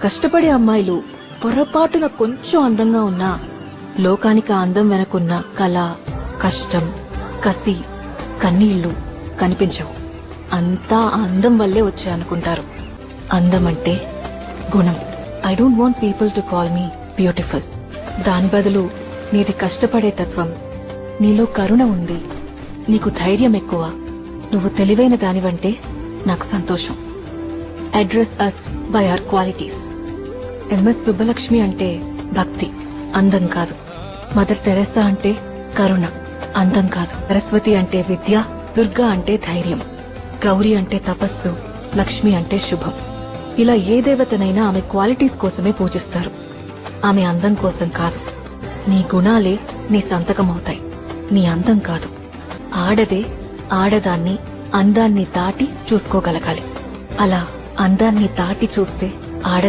కష్టపడే అమ్మాయిలు పొరపాటున కొంచెం అందంగా ఉన్నా లోకానికి ఆ అందం వెనకున్న కళ, కష్టం, కసి, కన్నీళ్లు కనిపించవు. అంతా ఆ అందం వల్లే వచ్చాయనుకుంటారు. అందం అంటే గుణం. I don't want people to call me beautiful. దాని బదులు నీది కష్టపడే తత్వం, నీలో కరుణ ఉంది, నీకు ధైర్యం ఎక్కువ, నువ్వు తెలివైన దానివంటే నాకు సంతోషం. Address us by our qualities. M S Subbulakshmi అంటే భక్తి, అందం కాదు. మదర్ తెరెసా అంటే కరుణ, అందం కాదు. సరస్వతి అంటే విద్య, దుర్గా అంటే ధైర్యం, గౌరీ అంటే తపస్సు, లక్ష్మి అంటే శుభం. ఇలా ఏ దేవతనైనా ఆమె క్వాలిటీస్ కోసమే పూజిస్తారు, ఆమె అందం కోసం కాదు. నీ గుణాలే నీ సంతకమవుతాయి, నీ అందం కాదు. ఆడదే ఆడదాన్ని అందాన్ని దాటి చూసుకోగలగాలి. అలా అందాన్ని దాటి చూస్తే ఆడ